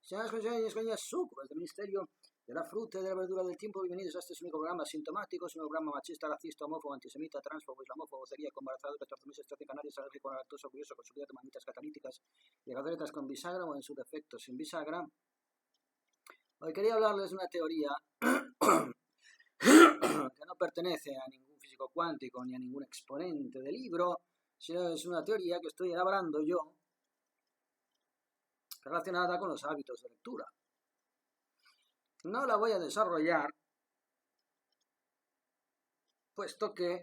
Señoras y señores, sucubas del Ministerio de la Fruta y de la Verdura del Tiempo, bienvenidos a este único programa sintomático, es un programa machista, racista, homófobo, antisemita, transfobo, islamófobo, sería con embarazados, 14 meses, 13 canarias, alérgico a la lactosa, curioso, con subida de manitas catalíticas y galetas con bisagra o en su defecto sin bisagra. Hoy quería hablarles de una teoría que no pertenece a ningún físico cuántico ni a ningún exponente del libro, sino es una teoría que estoy elaborando yo relacionada con los hábitos de lectura. No la voy a desarrollar, puesto que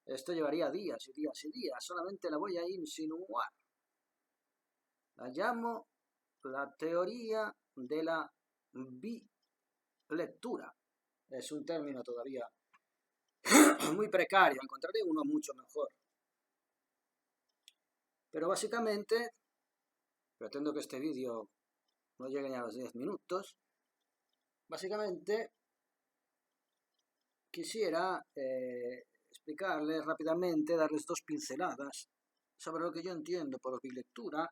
esto llevaría días y días y días, solamente la voy a insinuar. La llamo la teoría de la bilectura. Es un término todavía muy precario, encontraré uno mucho mejor. Pero básicamente, pretendo que este vídeo no llegue a los 10 minutos, básicamente quisiera explicarles rápidamente, darles dos pinceladas sobre lo que yo entiendo por bilectura,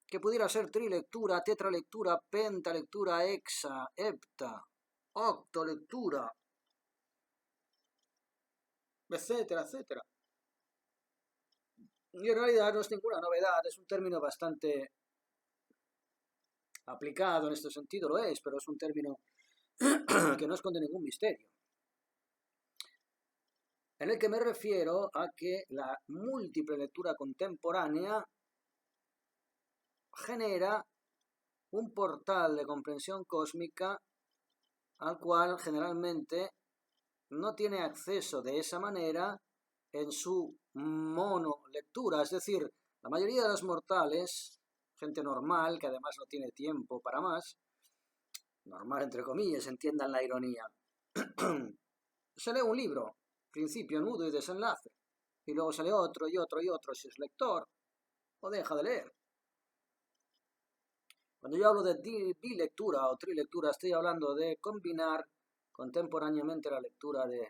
que pudiera ser trilectura, tetralectura, pentalectura, hexa, hepta, octolectura, etcétera, etcétera. Y en realidad no es ninguna novedad, es un término bastante aplicado en este sentido, lo es, pero es un término que no esconde ningún misterio. En el que me refiero a que la múltiple lectura contemporánea genera un portal de comprensión cósmica al cual generalmente no tiene acceso de esa manera en su monolectura. Es decir, la mayoría de los mortales, gente normal, que además no tiene tiempo para más, normal entre comillas, entiendan la ironía, se lee un libro, principio, nudo y desenlace, y luego se lee otro y otro y otro si es lector, o deja de leer. Cuando yo hablo de bilectura o trilectura, estoy hablando de combinar contemporáneamente la lectura de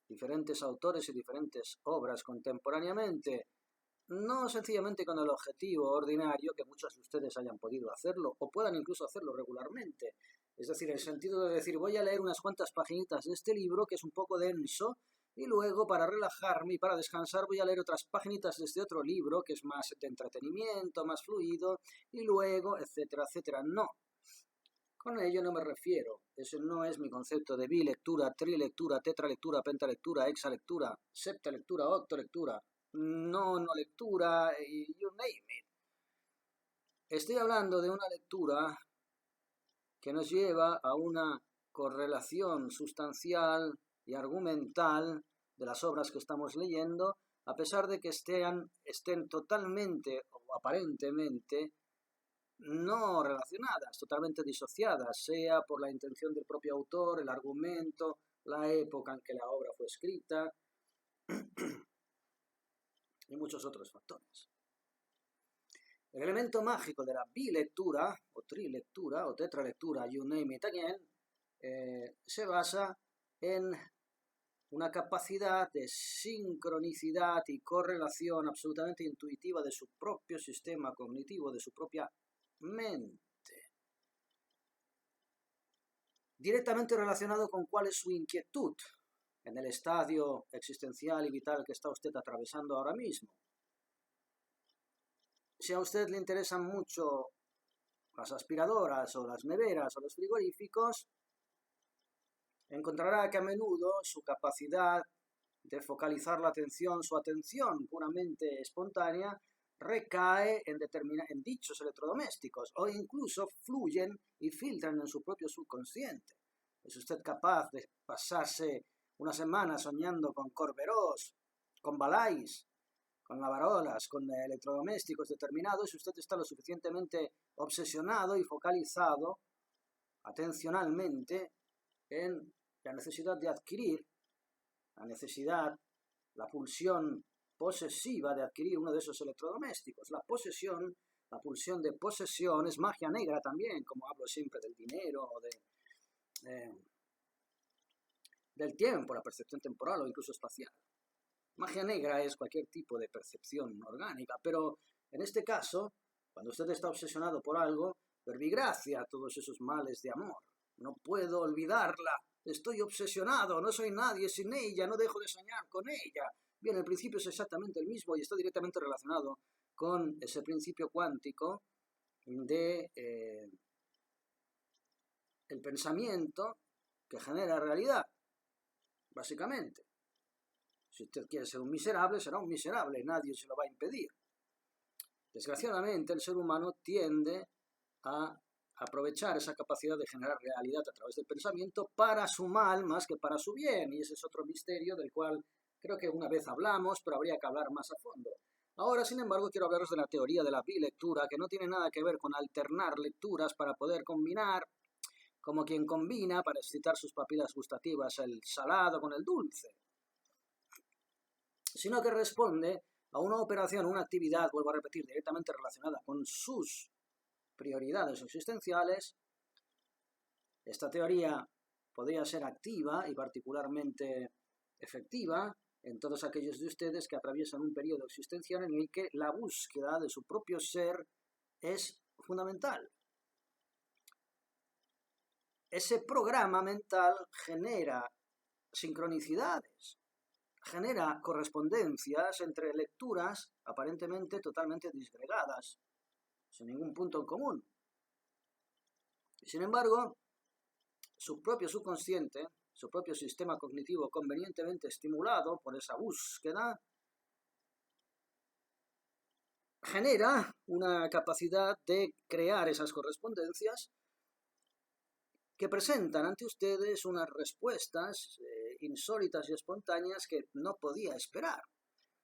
diferentes autores y diferentes obras contemporáneamente, no sencillamente con el objetivo ordinario que muchos de ustedes hayan podido hacerlo o puedan incluso hacerlo regularmente. Es decir, el sentido de decir voy a leer unas cuantas paginitas de este libro que es un poco denso y luego para relajarme y para descansar voy a leer otras paginitas de este otro libro que es más de entretenimiento, más fluido y luego, etcétera, etcétera. No. Con ello no me refiero, ese no es mi concepto de bilectura, trilectura, tetralectura, pentalectura, hexalectura, septalectura, octolectura, no lectura, you name it. Estoy hablando de una lectura que nos lleva a una correlación sustancial y argumental de las obras que estamos leyendo, a pesar de que estén totalmente o aparentemente no relacionadas, totalmente disociadas, sea por la intención del propio autor, el argumento, la época en que la obra fue escrita y muchos otros factores. El elemento mágico de la bilectura, o trilectura, o tetralectura, you name it again, se basa en una capacidad de sincronicidad y correlación absolutamente intuitiva de su propio sistema cognitivo, de su propia mente, directamente relacionado con cuál es su inquietud en el estadio existencial y vital que está usted atravesando ahora mismo. Si a usted le interesan mucho las aspiradoras o las neveras o los frigoríficos, encontrará que a menudo su capacidad de focalizar la atención, su atención puramente espontánea, recae en dichos electrodomésticos o incluso fluyen y filtran en su propio subconsciente. ¿Es usted capaz de pasarse una semana soñando con corberós, con balais, con lavarolas, con electrodomésticos determinados si usted está lo suficientemente obsesionado y focalizado atencionalmente en la necesidad de adquirir, la pulsión posesiva de adquirir uno de esos electrodomésticos? La pulsión de posesión es magia negra también, como hablo siempre del dinero o del tiempo, la percepción temporal o incluso espacial. Magia negra es cualquier tipo de percepción orgánica, pero en este caso, cuando usted está obsesionado por algo, verbigracia todos esos males de amor. No puedo olvidarla, estoy obsesionado, no soy nadie sin ella, no dejo de soñar con ella. Bien, el principio es exactamente el mismo y está directamente relacionado con ese principio cuántico de el pensamiento que genera realidad, básicamente. Si usted quiere ser un miserable, será un miserable, nadie se lo va a impedir. Desgraciadamente, el ser humano tiende a aprovechar esa capacidad de generar realidad a través del pensamiento para su mal más que para su bien, y ese es otro misterio del cual creo que una vez hablamos, pero habría que hablar más a fondo. Ahora, sin embargo, quiero hablaros de la teoría de la bilectura, que no tiene nada que ver con alternar lecturas para poder combinar, como quien combina para excitar sus papilas gustativas el salado con el dulce, sino que responde a una operación, una actividad, vuelvo a repetir, directamente relacionada con sus prioridades existenciales. Esta teoría podría ser activa y particularmente efectiva en todos aquellos de ustedes que atraviesan un periodo existencial en el que la búsqueda de su propio ser es fundamental. Ese programa mental genera sincronicidades, genera correspondencias entre lecturas aparentemente totalmente disgregadas, sin ningún punto en común. Sin embargo, su propio subconsciente, su propio sistema cognitivo convenientemente estimulado por esa búsqueda, genera una capacidad de crear esas correspondencias que presentan ante ustedes unas respuestas insólitas y espontáneas que no podía esperar.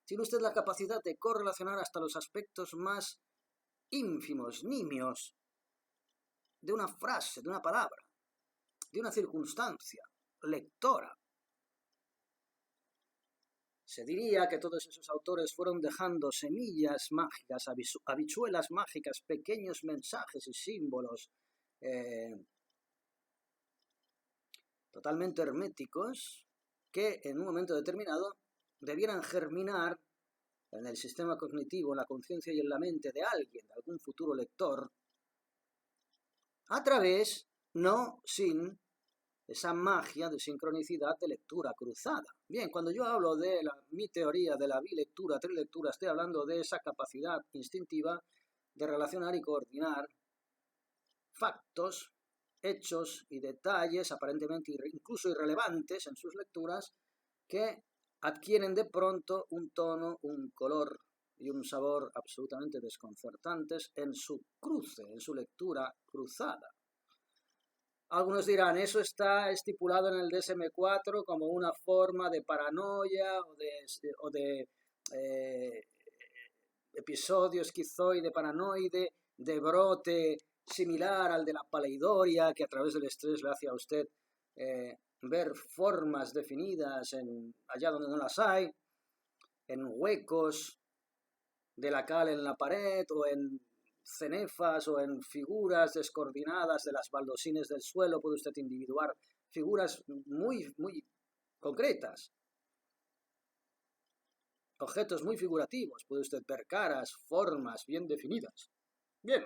Tiene usted la capacidad de correlacionar hasta los aspectos más ínfimos, nimios, de una frase, de una palabra, de una circunstancia lectora. Se diría que todos esos autores fueron dejando semillas mágicas, habichuelas mágicas, pequeños mensajes y símbolos totalmente herméticos que en un momento determinado debieran germinar en el sistema cognitivo, en la conciencia y en la mente de alguien, de algún futuro lector, a través, no sin esa magia de sincronicidad de lectura cruzada. Bien, cuando yo hablo de mi teoría de la bilectura, trilectura, estoy hablando de esa capacidad instintiva de relacionar y coordinar factos, hechos y detalles aparentemente incluso irrelevantes en sus lecturas que adquieren de pronto un tono, un color y un sabor absolutamente desconcertantes en su cruce, en su lectura cruzada. Algunos dirán, eso está estipulado en el DSM-4 como una forma de paranoia o de episodio esquizoide, paranoide, de brote similar al de la paleidoria, que a través del estrés le hace a usted ver formas definidas allá donde no las hay, en huecos de la cal en la pared o en cenefas o en figuras descoordinadas de las baldosines del suelo. Puede usted individuar figuras muy concretas, objetos muy figurativos. Puede usted ver caras, formas bien definidas. Bien,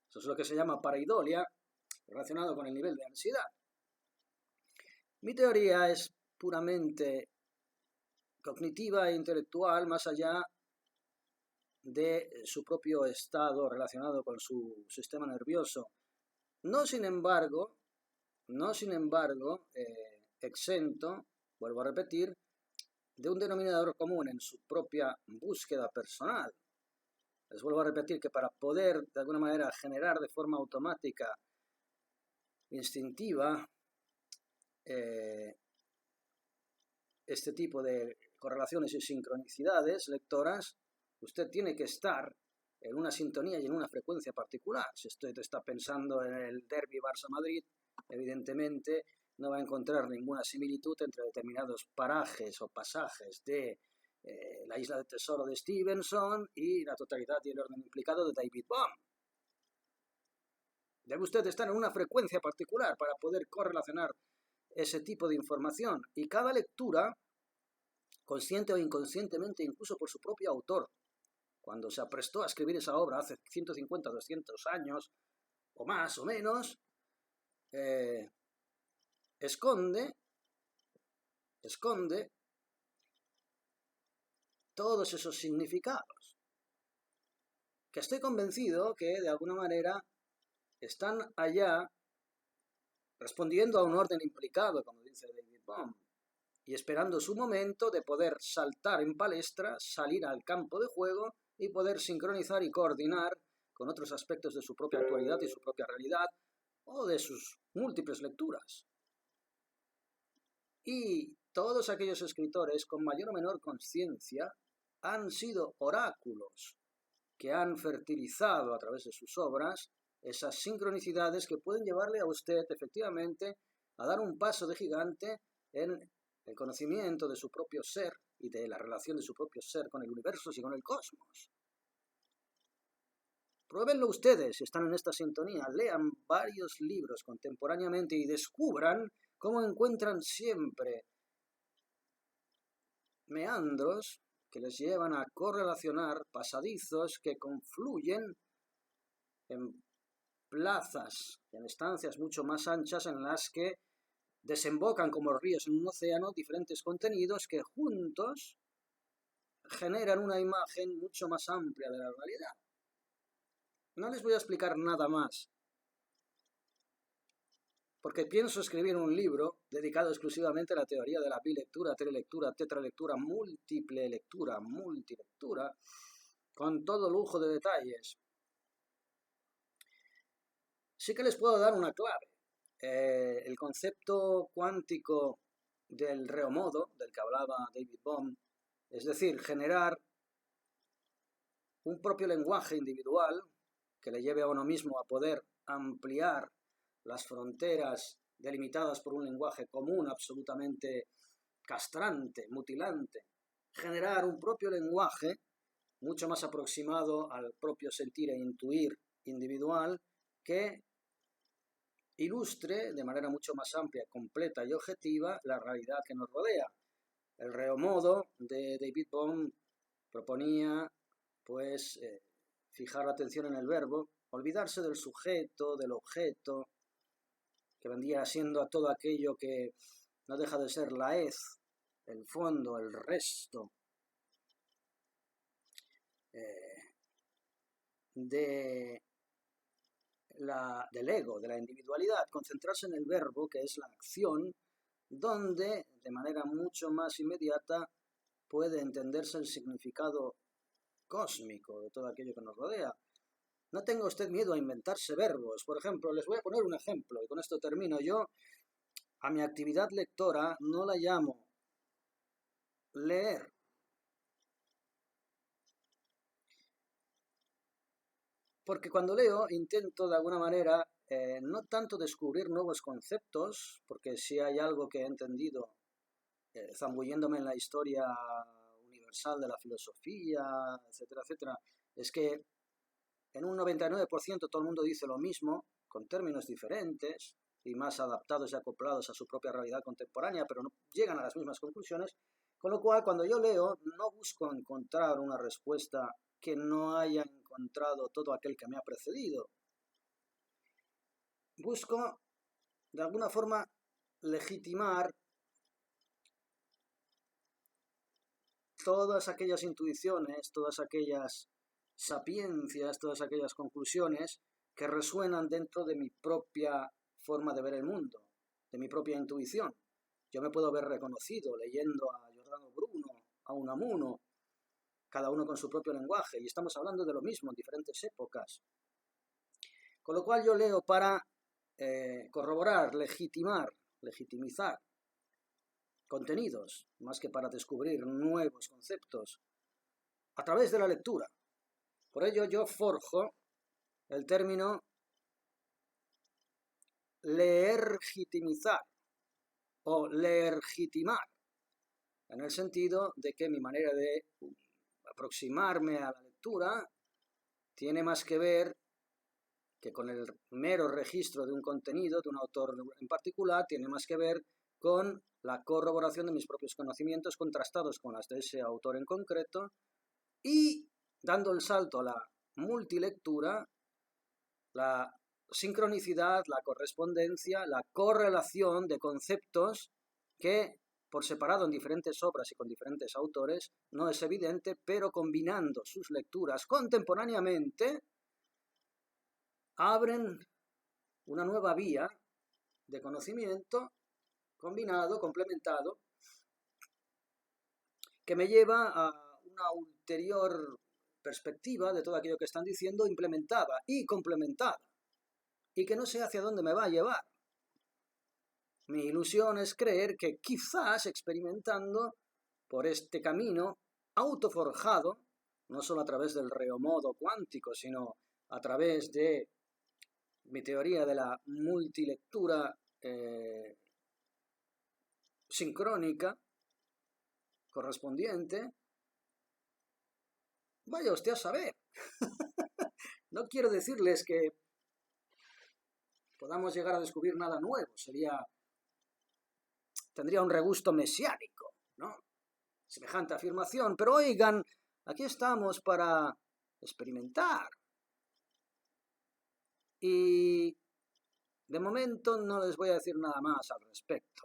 eso es lo que se llama pareidolia, relacionado con el nivel de ansiedad. Mi teoría es puramente cognitiva e intelectual, más allá de su propio estado relacionado con su sistema nervioso. No sin embargo, exento, vuelvo a repetir, de un denominador común en su propia búsqueda personal. Les vuelvo a repetir que para poder de alguna manera generar de forma automática, instintiva, este tipo de correlaciones y sincronicidades lectoras, usted tiene que estar en una sintonía y en una frecuencia particular. Si usted está pensando en el derbi Barça-Madrid, evidentemente no va a encontrar ninguna similitud entre determinados parajes o pasajes de La isla del tesoro de Stevenson y La totalidad y el orden implicado de David Bohm. Debe usted estar en una frecuencia particular para poder correlacionar ese tipo de información, y cada lectura, consciente o inconscientemente, incluso por su propio autor, cuando se aprestó a escribir esa obra hace 150, 200 años, o más o menos, esconde todos esos significados, que estoy convencido que de alguna manera están allá respondiendo a un orden implicado, como dice David Bohm, y esperando su momento de poder saltar en palestra, salir al campo de juego y poder sincronizar y coordinar con otros aspectos de su propia actualidad y su propia realidad o de sus múltiples lecturas. Y todos aquellos escritores con mayor o menor conciencia han sido oráculos que han fertilizado a través de sus obras esas sincronicidades que pueden llevarle a usted efectivamente a dar un paso de gigante en el conocimiento de su propio ser y de la relación de su propio ser con el universo y con el cosmos. Pruébenlo ustedes si están en esta sintonía, lean varios libros contemporáneamente y descubran cómo encuentran siempre meandros que les llevan a correlacionar pasadizos que confluyen en plazas, en estancias mucho más anchas en las que desembocan como ríos en un océano diferentes contenidos que juntos generan una imagen mucho más amplia de la realidad. No les voy a explicar nada más, porque pienso escribir un libro dedicado exclusivamente a la teoría de la bilectura, trilectura, tetralectura, múltiple lectura, multilectura, con todo lujo de detalles. Sí que les puedo dar una clave. El concepto cuántico del reomodo, del que hablaba David Bohm, es decir, generar un propio lenguaje individual que le lleve a uno mismo a poder ampliar las fronteras delimitadas por un lenguaje común absolutamente castrante, mutilante, generar un propio lenguaje mucho más aproximado al propio sentir e intuir individual que ilustre de manera mucho más amplia, completa y objetiva la realidad que nos rodea. El reomodo de David Bohm proponía, pues, fijar la atención en el verbo, olvidarse del sujeto, del objeto, que vendría siendo a todo aquello que no deja de ser la hez, el fondo, el resto del ego, de la individualidad, concentrarse en el verbo, que es la acción, donde de manera mucho más inmediata puede entenderse el significado cósmico de todo aquello que nos rodea. No tenga usted miedo a inventarse verbos. Por ejemplo, les voy a poner un ejemplo y con esto termino. Yo a mi actividad lectora no la llamo leer. Porque cuando leo intento de alguna manera no tanto descubrir nuevos conceptos, porque si hay algo que he entendido zambulléndome en la historia universal de la filosofía, etcétera, etcétera, es que en un 99% todo el mundo dice lo mismo, con términos diferentes y más adaptados y acoplados a su propia realidad contemporánea, pero no llegan a las mismas conclusiones, con lo cual cuando yo leo no busco encontrar una respuesta que no haya encontrado todo aquel que me ha precedido. Busco, de alguna forma, legitimar todas aquellas intuiciones, todas aquellas sapiencias, todas aquellas conclusiones que resuenan dentro de mi propia forma de ver el mundo, de mi propia intuición. Yo me puedo ver reconocido leyendo a Giordano Bruno, a Unamuno, cada uno con su propio lenguaje, y estamos hablando de lo mismo en diferentes épocas. Con lo cual yo leo para corroborar, legitimizar contenidos, más que para descubrir nuevos conceptos, a través de la lectura. Por ello yo forjo el término leergitimizar o leergitimar, en el sentido de que mi manera de aproximarme a la lectura tiene más que ver que con el mero registro de un contenido, de un autor en particular, tiene más que ver con la corroboración de mis propios conocimientos contrastados con las de ese autor en concreto y dando el salto a la multilectura, la sincronicidad, la correspondencia, la correlación de conceptos que por separado en diferentes obras y con diferentes autores no es evidente, pero combinando sus lecturas contemporáneamente abren una nueva vía de conocimiento combinado, complementado, que me lleva a una ulterior perspectiva de todo aquello que están diciendo, implementada y complementada, y que no sé hacia dónde me va a llevar. Mi ilusión es creer que quizás experimentando por este camino autoforjado, no solo a través del reomodo cuántico, sino a través de mi teoría de la multilectura sincrónica correspondiente, vaya usted a saber. No quiero decirles que podamos llegar a descubrir nada nuevo, tendría un regusto mesiánico, ¿no? Semejante afirmación, pero oigan, aquí estamos para experimentar. Y de momento no les voy a decir nada más al respecto.